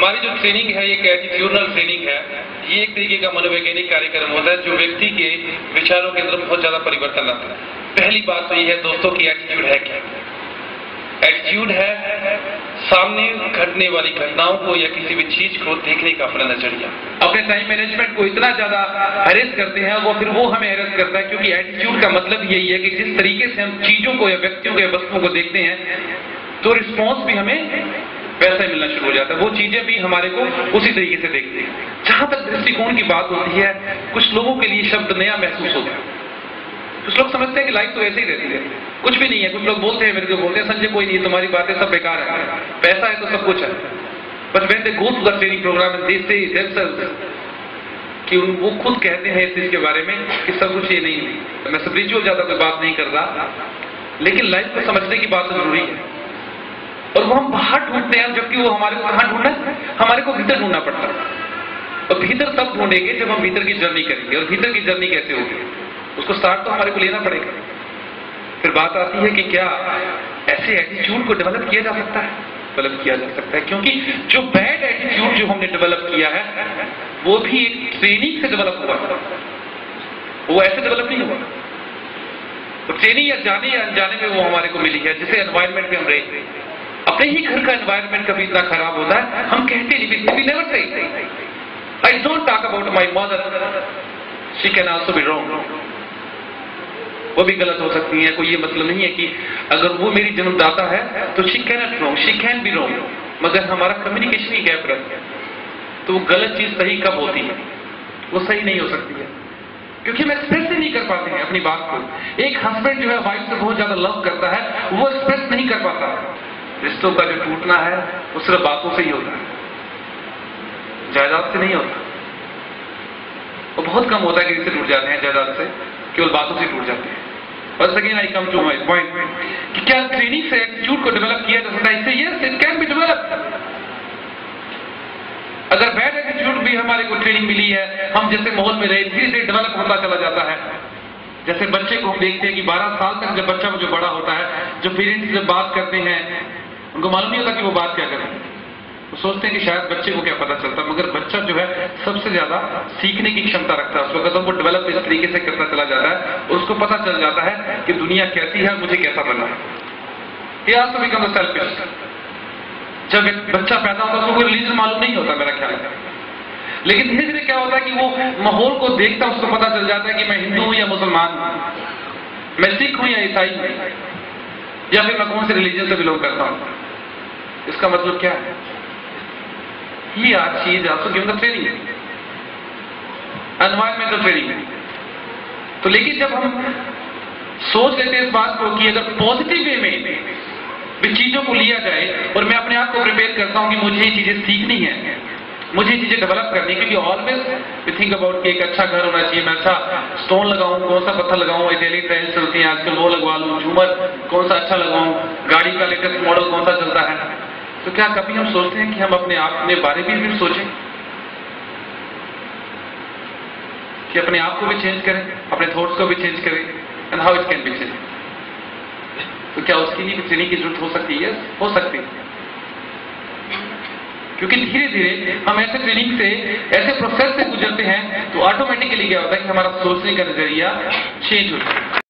हमारी जो ट्रेनिंग है ये एक एटीट्यूडनल ट्रेनिंग है। ये एक तरीके का मनोवैज्ञानिक कार्यक्रम होता है जो व्यक्ति के विचारों के अंदर बहुत ज्यादा परिवर्तन लाता है। पहली बात तो ये है दोस्तों की एटीट्यूड है क्या? एटीट्यूड है सामने घटने वाली घटनाओं को या किसी भी चीज को देखने का अपना नजरिया। अपने टाइम मैनेजमेंट को इतना ज्यादा हैरेस करते हैं और फिर वो हमें हैरेस करता है, क्योंकि एटीट्यूड का मतलब यही है कि जिस तरीके से हम चीजों को या व्यक्तियों को या वस्तुओं को देखते हैं तो रिस्पॉन्स भी हमें वैसा ही मिलना शुरू हो जाता है। वो चीजें भी हमारे को उसी तरीके से देखते हैं। जहां तक दृष्टिकोण की बात होती है, कुछ लोगों के लिए शब्द नया महसूस होता है। कुछ लोग समझते हैं कि लाइफ तो ऐसे ही रहती है, कुछ भी नहीं है। कुछ लोग बोलते हैं, मेरे को बोलते हैं संजय कोई नहीं, तुम्हारी बातें सब बेकार है, पैसा है तो सब कुछ है। But when they go to the training programme and they say themselves कि वो खुद कहते हैं इस चीज के बारे में कि सब कुछ ये नहीं है। मैं स्पिरिचुअल ज्यादा कोई बात नहीं कर रहा, लेकिन लाइफ को समझने की बात जरूरी है। और वो हम बाहर ढूंढते हैं, जबकि वो हमारे को कहां ढूंढना है? हमारे को भीतर ढूंढना पड़ता है। और भीतर तब ढूंढेंगे जब हम भीतर की जर्नी करेंगे। और भीतर की जर्नी कैसे होगी? उसको स्टार्ट तो हमारे को लेना पड़ेगा। फिर बात आती है कि क्या ऐसे एटीट्यूड को डेवलप किया जा सकता है? डेवलप किया जा सकता है, क्योंकि जो बैड एटीट्यूड जो हमने डेवलप किया है वो भी एक ट्रेनिंग से डेवलप हुआ है, वो ऐसे डेवलप नहीं हुआ। तो ट्रेनिंग या जाने या अनजाने में वो हमारे को मिली है। जिसे एनवायरमेंट में हम रहे, अपने ही घर का एनवायरमेंट कभी इतना खराब होता है हम कहते नहीं, we never say I don't talk about my mother, she can also be wrong. वो भी गलत हो सकती है। कोई ये मतलब नहीं है कि अगर वो मेरी जन्मदाता है तो she can not wrong, she can be wrong. मगर हमारा कम्युनिकेशन ही गैप रहता है, तो वो गलत चीज सही कब होती है? वो सही नहीं हो सकती है, क्योंकि हम एक्सप्रेस ही नहीं कर पाते हैं अपनी बात को। एक हस्बैंड जो है वाइफ से बहुत ज्यादा लव करता है, वो एक्सप्रेस नहीं कर पाता। रिश्तों का जो टूटना है वो सिर्फ बातों से ही होता है, जायदाद से नहीं होता। वो बहुत कम होता है कि रिश्ते टूट जाते हैं जायदाद से, केवल बातों से टूट जाते हैं। बस again I come to my point कि क्या ट्रेनिंग से एटीट्यूड को डेवलप किया जा सकता है? इससे yes it can be developed. अगर बैड एटीट्यूड भी हमारे को ट्रेनिंग मिली है, हम जैसे माहौल में रहे, धीरे धीरे डेवलप होता चला जाता है। जैसे बच्चे को हम देखते हैं कि 12 साल तक जब बच्चा जो बड़ा होता है, जो पेरेंट्स जब बात करते हैं उनको मालूम नहीं होता कि वो बात क्या करें। वो सोचते हैं कि शायद बच्चे को क्या पता चलता, मगर बच्चा जो है सबसे ज्यादा सीखने की क्षमता रखता है। उसको कदम वो डेवलप इस तरीके से करता चला जाता है और उसको पता चल जाता है कि दुनिया कैसी है, मुझे कैसा बनना है। ये आल्सो बिकम अ सेल्फिश। जब एक बच्चा पैदा होता है उसको कोई रिलीजन मालूम नहीं होता मेरा ख्याल है, लेकिन धीरे धीरे क्या होता है कि वो माहौल को देखता है, उसको पता चल जाता है कि मैं हिंदू हूं या मुसलमान हूं, मैं सिख हूं या ईसाई हूं, या फिर मैं कौन से रिलीजन से बिलोंग करता हूं। इसका मतलब क्या है? ये आज चीज आपको given the training, environmental training. तो लेकिन जब हम सोच लेते हैं इस बात को कि अगर पॉजिटिव वे में भी चीजों को लिया जाए और मैं अपने आप को प्रिपेयर करता हूं कि मुझे ये चीजें सीखनी है, मुझे ये चीजें डेवलप करनी है, क्योंकि ऑलवेज वी थिंक अबाउट कि एक अच्छा घर होना चाहिए, मैं अच्छा स्टोन लगाऊं, कौन सा पत्थर लगाऊं, इटैलिक टाइल्स चलती हैं आजकल वो लगवा लूं, झूमर कौन सा अच्छा लगाऊं, गाड़ी का लेटेस्ट मॉडल कौन सा चलता है। तो क्या कभी हम सोचते हैं कि हम अपने आप के बारे में भी सोचें कि अपने आप को भी चेंज करें, अपने थॉट्स को भी चेंज करें, and how it can be change? तो क्या उसके लिए भी ट्रेनिंग की जरूरत हो सकती है? हो सकती है, क्योंकि धीरे धीरे हम ऐसे ट्रेनिंग से, ऐसे प्रोसेस से गुजरते हैं तो ऑटोमेटिकली क्या होता है कि हमारा सोचने का नजरिया चेंज होता है।